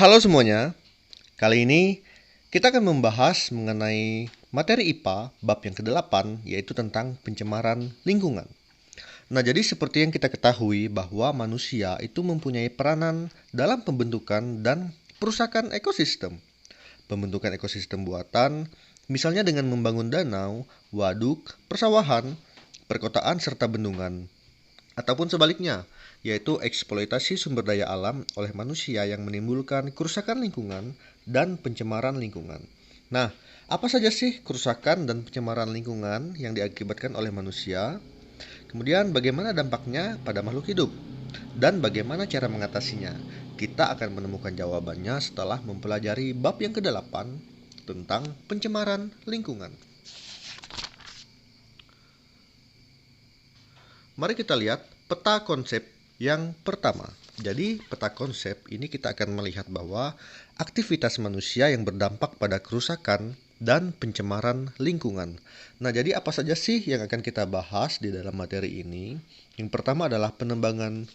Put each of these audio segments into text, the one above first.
Halo semuanya, kali ini kita akan membahas mengenai materi IPA bab yang ke-8, yaitu tentang pencemaran lingkungan. Nah, jadi seperti yang kita ketahui bahwa manusia itu mempunyai peranan dalam pembentukan dan perusakan ekosistem. Pembentukan ekosistem buatan, misalnya dengan membangun danau, waduk, persawahan, perkotaan, serta bendungan. Ataupun sebaliknya, yaitu eksploitasi sumber daya alam oleh manusia yang menimbulkan kerusakan lingkungan dan pencemaran lingkungan. Nah, apa saja sih kerusakan dan pencemaran lingkungan yang diakibatkan oleh manusia? Kemudian bagaimana dampaknya pada makhluk hidup? Dan bagaimana cara mengatasinya? Kita akan menemukan jawabannya setelah mempelajari bab yang ke-8 tentang pencemaran lingkungan. Mari kita lihat peta konsep yang pertama. Jadi, peta konsep ini kita akan melihat bahwa aktivitas manusia yang berdampak pada kerusakan dan pencemaran lingkungan. Nah, jadi apa saja sih yang akan kita bahas di dalam materi ini? Yang pertama adalah penebangan.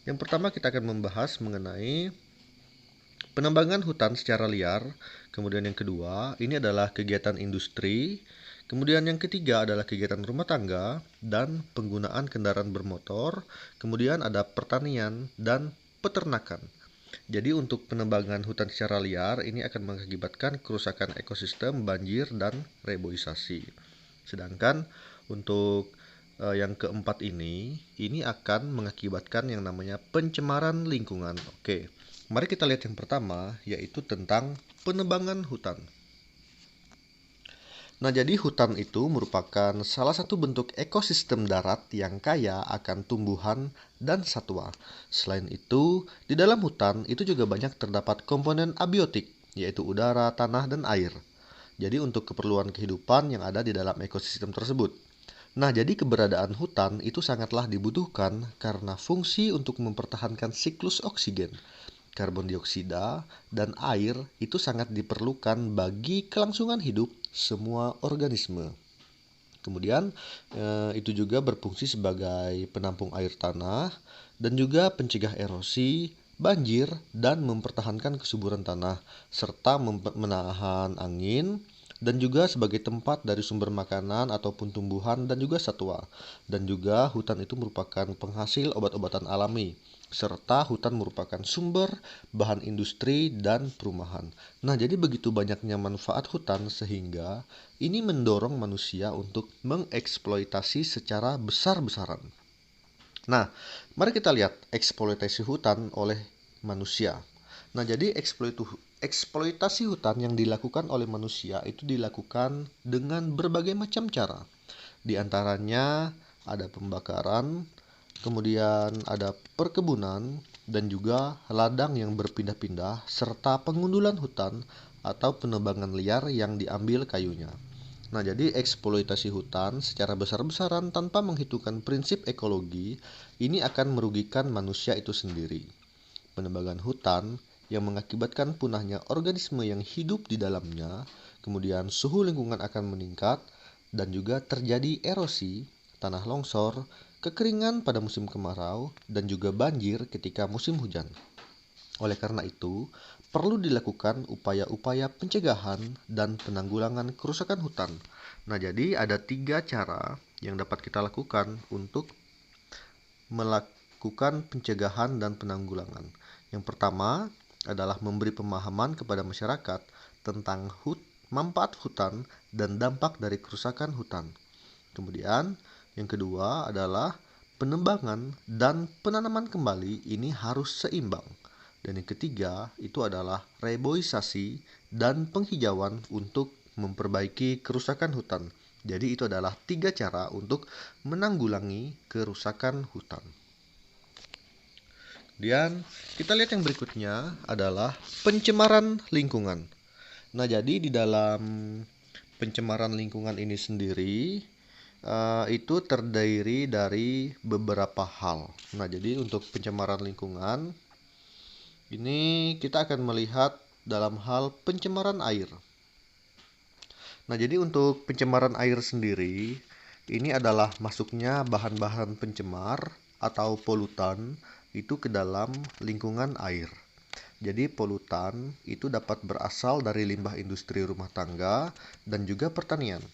Yang pertama kita akan membahas mengenai penebangan hutan secara liar. Kemudian yang kedua, ini adalah kegiatan industri. Kemudian yang ketiga adalah kegiatan rumah tangga dan penggunaan kendaraan bermotor. Kemudian ada pertanian dan peternakan. Jadi untuk penebangan hutan secara liar ini akan mengakibatkan kerusakan ekosistem, banjir, dan reboisasi. Sedangkan untuk yang keempat ini akan mengakibatkan yang namanya pencemaran lingkungan. Oke, mari kita lihat yang pertama, yaitu tentang penebangan hutan. Nah, jadi hutan itu merupakan salah satu bentuk ekosistem darat yang kaya akan tumbuhan dan satwa. Selain itu, di dalam hutan itu juga banyak terdapat komponen abiotik, yaitu udara, tanah, dan air. Jadi untuk keperluan kehidupan yang ada di dalam ekosistem tersebut. Nah, jadi keberadaan hutan itu sangatlah dibutuhkan karena fungsi untuk mempertahankan siklus oksigen, karbon dioksida, dan air itu sangat diperlukan bagi kelangsungan hidup semua organisme. Kemudian itu juga berfungsi sebagai penampung air tanah dan juga pencegah erosi, banjir, dan mempertahankan kesuburan tanah serta menahan angin dan juga sebagai tempat dari sumber makanan ataupun tumbuhan dan juga satwa. Dan juga hutan itu merupakan penghasil obat-obatan alami serta hutan merupakan sumber bahan industri dan perumahan. Nah, jadi begitu banyaknya manfaat hutan sehingga ini mendorong manusia untuk mengeksploitasi secara besar-besaran. Nah, mari kita lihat eksploitasi hutan oleh manusia. Nah, jadi eksploitasi hutan yang dilakukan oleh manusia itu dilakukan dengan berbagai macam cara. Di antaranya ada pembakaran, kemudian ada perkebunan, dan juga ladang yang berpindah-pindah, serta pengundulan hutan atau penebangan liar yang diambil kayunya. Nah, jadi eksploitasi hutan secara besar-besaran tanpa menghitungkan prinsip ekologi ini akan merugikan manusia itu sendiri. Penebangan hutan yang mengakibatkan punahnya organisme yang hidup di dalamnya, kemudian suhu lingkungan akan meningkat, dan juga terjadi erosi, tanah longsor, kekeringan pada musim kemarau, dan juga banjir ketika musim hujan. Oleh karena itu, perlu dilakukan upaya-upaya pencegahan dan penanggulangan kerusakan hutan. Nah, jadi ada 3 cara yang dapat kita lakukan untuk melakukan pencegahan dan penanggulangan. Yang pertama adalah memberi pemahaman kepada masyarakat tentang manfaat hutan dan dampak dari kerusakan hutan. Kemudian, yang kedua adalah penebangan dan penanaman kembali ini harus seimbang. Dan yang ketiga itu adalah reboisasi dan penghijauan untuk memperbaiki kerusakan hutan. Jadi itu adalah 3 cara untuk menanggulangi kerusakan hutan. Kemudian kita lihat yang berikutnya adalah pencemaran lingkungan. Nah, jadi di dalam pencemaran lingkungan ini sendiri itu terdiri dari beberapa hal. Nah, jadi untuk pencemaran lingkungan ini kita akan melihat dalam hal pencemaran air. Nah, jadi untuk pencemaran air sendiri ini adalah masuknya bahan-bahan pencemar atau polutan itu ke dalam lingkungan air. Jadi polutan itu dapat berasal dari limbah industri rumah tangga dan juga pertanian.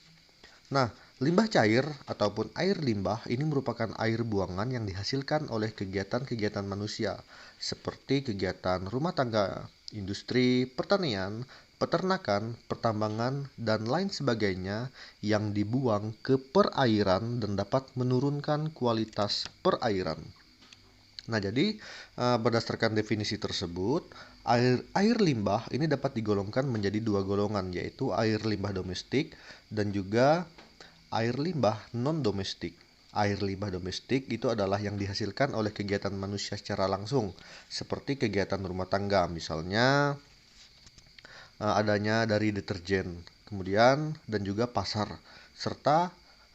Nah, limbah cair ataupun air limbah ini merupakan air buangan yang dihasilkan oleh kegiatan-kegiatan manusia, seperti kegiatan rumah tangga, industri, pertanian, peternakan, pertambangan, dan lain sebagainya yang dibuang ke perairan dan dapat menurunkan kualitas perairan. Nah, jadi berdasarkan definisi tersebut, air limbah ini dapat digolongkan menjadi dua golongan, yaitu air limbah domestik dan juga air limbah non-domestik. Air limbah domestik itu adalah yang dihasilkan oleh kegiatan manusia secara langsung, seperti kegiatan rumah tangga, misalnya adanya dari deterjen, kemudian dan juga pasar, serta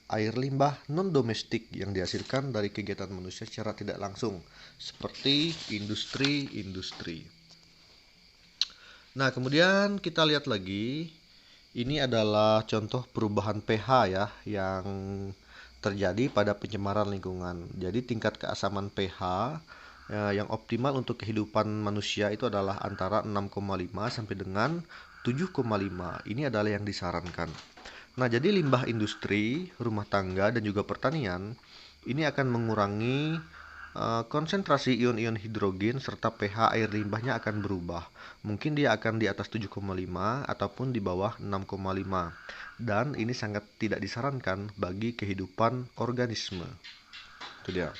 air limbah non-domestik yang dihasilkan dari kegiatan manusia secara tidak langsung, seperti industri-industri. Nah, kemudian kita lihat lagi, ini adalah contoh perubahan pH ya yang terjadi pada pencemaran lingkungan. Jadi tingkat keasaman pH yang optimal untuk kehidupan manusia itu adalah antara 6,5 sampai dengan 7,5. Ini adalah yang disarankan. Nah, jadi limbah industri, rumah tangga, dan juga pertanian ini akan mengurangi konsentrasi ion-ion hidrogen serta pH air limbahnya akan berubah. Mungkin dia akan di atas 7,5 ataupun di bawah 6,5. Dan ini sangat tidak disarankan bagi kehidupan organisme. Itu dia.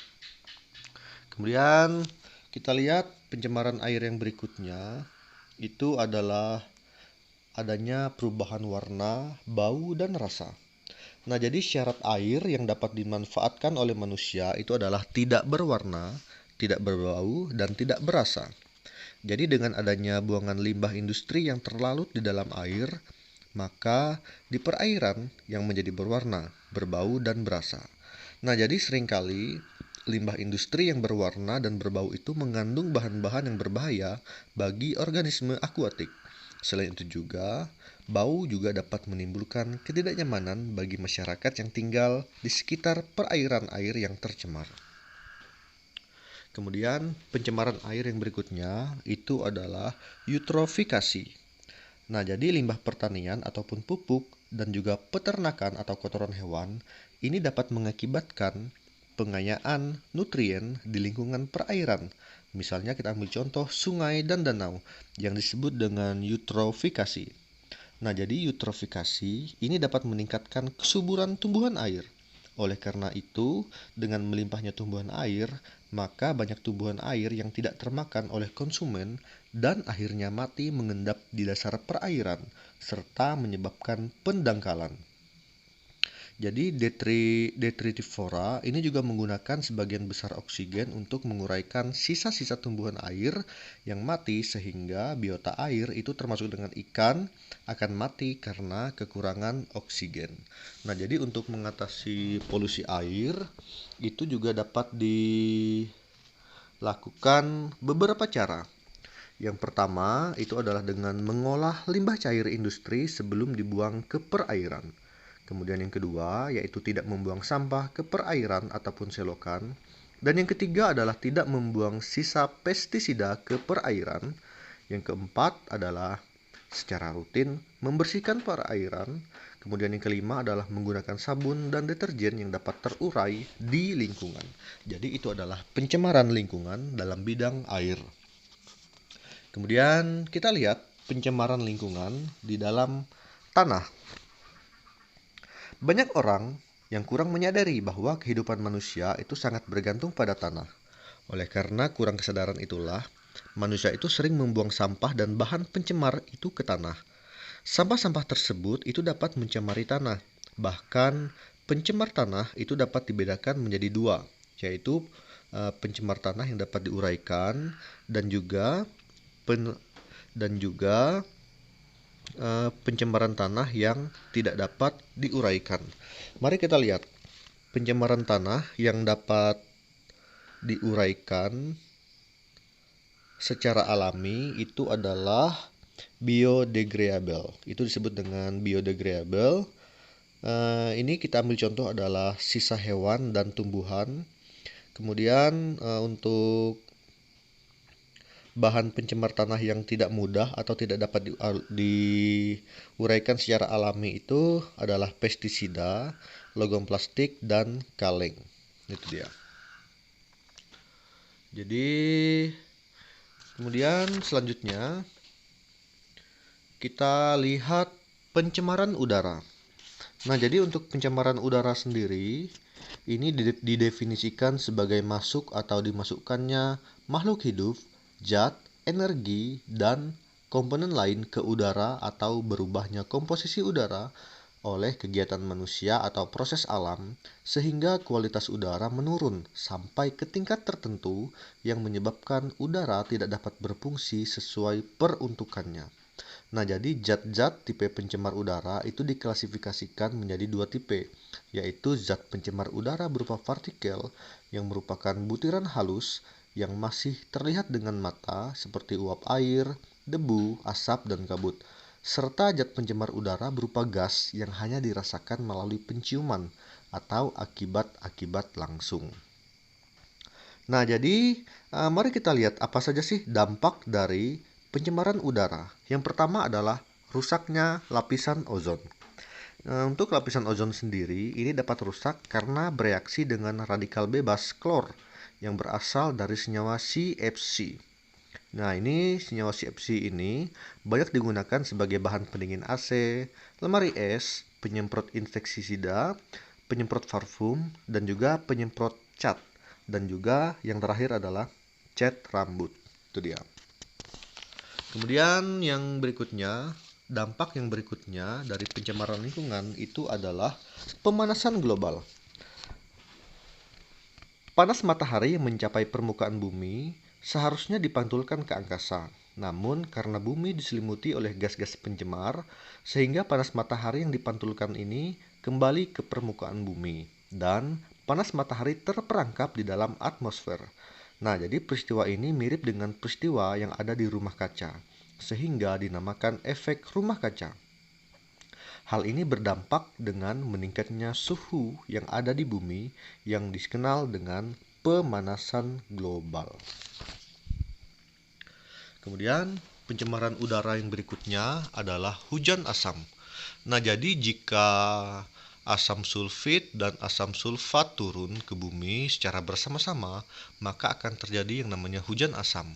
Kemudian kita lihat pencemaran air yang berikutnya itu adalah adanya perubahan warna, bau, dan rasa. Nah, jadi syarat air yang dapat dimanfaatkan oleh manusia itu adalah tidak berwarna, tidak berbau, dan tidak berasa. Jadi dengan adanya buangan limbah industri yang terlalut di dalam air, maka di perairan yang menjadi berwarna, berbau, dan berasa. Nah, jadi seringkali limbah industri yang berwarna dan berbau itu mengandung bahan-bahan yang berbahaya bagi organisme akuatik. Selain itu juga, bau juga dapat menimbulkan ketidaknyamanan bagi masyarakat yang tinggal di sekitar perairan air yang tercemar. Kemudian, pencemaran air yang berikutnya itu adalah eutrofikasi. Nah, jadi limbah pertanian ataupun pupuk dan juga peternakan atau kotoran hewan ini dapat mengakibatkan pengayaan nutrien di lingkungan perairan. Misalnya kita ambil contoh sungai dan danau yang disebut dengan eutrofikasi. Nah, jadi eutrofikasi ini dapat meningkatkan kesuburan tumbuhan air. Oleh karena itu, dengan melimpahnya tumbuhan air, maka banyak tumbuhan air yang tidak termakan oleh konsumen dan akhirnya mati mengendap di dasar perairan, serta menyebabkan pendangkalan. Jadi detritivora ini juga menggunakan sebagian besar oksigen untuk menguraikan sisa-sisa tumbuhan air yang mati sehingga biota air itu termasuk dengan ikan akan mati karena kekurangan oksigen. Nah, jadi untuk mengatasi polusi air itu juga dapat dilakukan beberapa cara. Yang pertama itu adalah dengan mengolah limbah cair industri sebelum dibuang ke perairan. Kemudian yang kedua yaitu tidak membuang sampah ke perairan ataupun selokan. Dan yang ketiga adalah tidak membuang sisa pestisida ke perairan. Yang keempat adalah secara rutin membersihkan perairan. Kemudian yang kelima adalah menggunakan sabun dan deterjen yang dapat terurai di lingkungan. Jadi itu adalah pencemaran lingkungan dalam bidang air. Kemudian kita lihat pencemaran lingkungan di dalam tanah. Banyak orang yang kurang menyadari bahwa kehidupan manusia itu sangat bergantung pada tanah. Oleh karena kurang kesadaran itulah, manusia itu sering membuang sampah dan bahan pencemar itu ke tanah. Sampah-sampah tersebut itu dapat mencemari tanah. Bahkan pencemar tanah itu dapat dibedakan menjadi dua, yaitu pencemar tanah yang dapat diuraikan dan juga pencemaran tanah yang tidak dapat diuraikan. Mari kita lihat pencemaran tanah yang dapat diuraikan secara alami itu adalah biodegradable. Itu disebut dengan biodegradable. Ini kita ambil contoh adalah sisa hewan dan tumbuhan. Kemudian untuk bahan pencemar tanah yang tidak mudah atau tidak dapat diuraikan secara alami itu adalah pestisida, logam plastik, dan kaleng. Itu dia. Jadi kemudian selanjutnya kita lihat pencemaran udara. Nah, jadi untuk pencemaran udara sendiri ini didefinisikan sebagai masuk atau dimasukkannya makhluk hidup, zat, energi, dan komponen lain ke udara atau berubahnya komposisi udara oleh kegiatan manusia atau proses alam sehingga kualitas udara menurun sampai ke tingkat tertentu yang menyebabkan udara tidak dapat berfungsi sesuai peruntukannya. Nah, jadi zat-zat tipe pencemar udara itu diklasifikasikan menjadi dua tipe, yaitu zat pencemar udara berupa partikel yang merupakan butiran halus yang masih terlihat dengan mata seperti uap air, debu, asap, dan kabut, serta zat pencemar udara berupa gas yang hanya dirasakan melalui penciuman atau akibat-akibat langsung. Nah, jadi mari kita lihat apa saja sih dampak dari pencemaran udara. Yang pertama adalah rusaknya lapisan ozon. Untuk lapisan ozon sendiri, ini dapat rusak karena bereaksi dengan radikal bebas klor yang berasal dari senyawa CFC. Nah, ini senyawa CFC ini banyak digunakan sebagai bahan pendingin AC, lemari es, penyemprot insektisida, penyemprot parfum, dan juga penyemprot cat. Dan juga yang terakhir adalah cat rambut. Itu dia. Kemudian dampak yang berikutnya dari pencemaran lingkungan itu adalah pemanasan global. Panas matahari yang mencapai permukaan bumi seharusnya dipantulkan ke angkasa. Namun karena bumi diselimuti oleh gas-gas pencemar, sehingga panas matahari yang dipantulkan ini kembali ke permukaan bumi dan panas matahari terperangkap di dalam atmosfer. Nah, jadi peristiwa ini mirip dengan peristiwa yang ada di rumah kaca, sehingga dinamakan efek rumah kaca. Hal ini berdampak dengan meningkatnya suhu yang ada di bumi yang dikenal dengan pemanasan global. Kemudian, pencemaran udara yang berikutnya adalah hujan asam. Nah, jadi jika asam sulfit dan asam sulfat turun ke bumi secara bersama-sama, maka akan terjadi yang namanya hujan asam.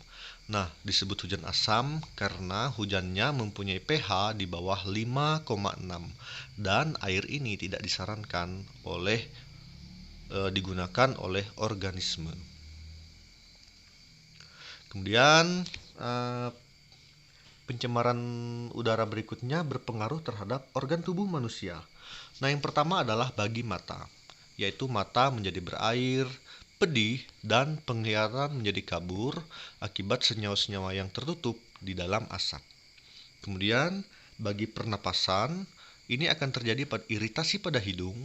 Nah, disebut hujan asam karena hujannya mempunyai pH di bawah 5,6 dan air ini tidak disarankan digunakan oleh organisme. Kemudian pencemaran udara berikutnya berpengaruh terhadap organ tubuh manusia. Nah, yang pertama adalah bagi mata, yaitu mata menjadi berair, pedih, dan penglihatan menjadi kabur akibat senyawa-senyawa yang tertutup di dalam asap. Kemudian, bagi pernapasan, ini akan terjadi iritasi pada hidung,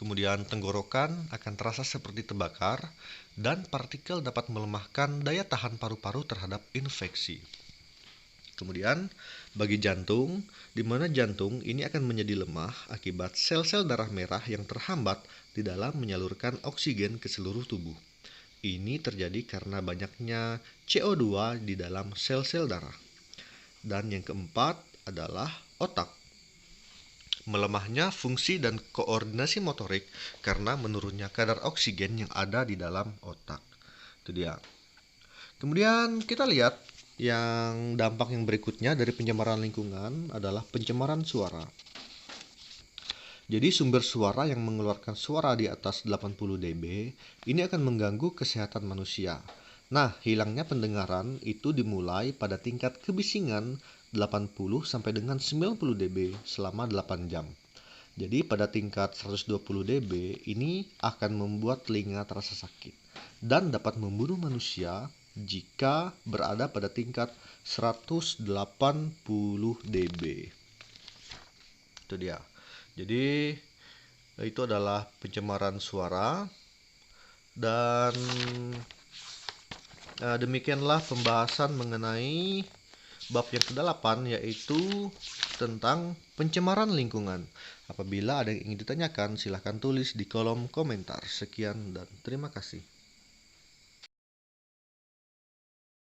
kemudian tenggorokan akan terasa seperti terbakar, dan partikel dapat melemahkan daya tahan paru-paru terhadap infeksi. Kemudian bagi jantung, di mana jantung ini akan menjadi lemah akibat sel-sel darah merah yang terhambat di dalam menyalurkan oksigen ke seluruh tubuh. Ini terjadi karena banyaknya CO2 di dalam sel-sel darah. Dan yang keempat adalah otak. Melemahnya fungsi dan koordinasi motorik karena menurunnya kadar oksigen yang ada di dalam otak. Itu dia. Kemudian kita lihat yang dampak yang berikutnya dari pencemaran lingkungan adalah pencemaran suara. Jadi sumber suara yang mengeluarkan suara di atas 80 dB ini akan mengganggu kesehatan manusia. Nah, hilangnya pendengaran itu dimulai pada tingkat kebisingan 80 sampai dengan 90 dB selama 8 jam. Jadi pada tingkat 120 dB ini akan membuat telinga terasa sakit dan dapat membunuh manusia jika berada pada tingkat 180 dB. Itu dia. Jadi itu adalah pencemaran suara dan demikianlah pembahasan mengenai bab yang ke-8 yaitu tentang pencemaran lingkungan. Apabila ada yang ingin ditanyakan, silahkan tulis di kolom komentar. Sekian dan terima kasih.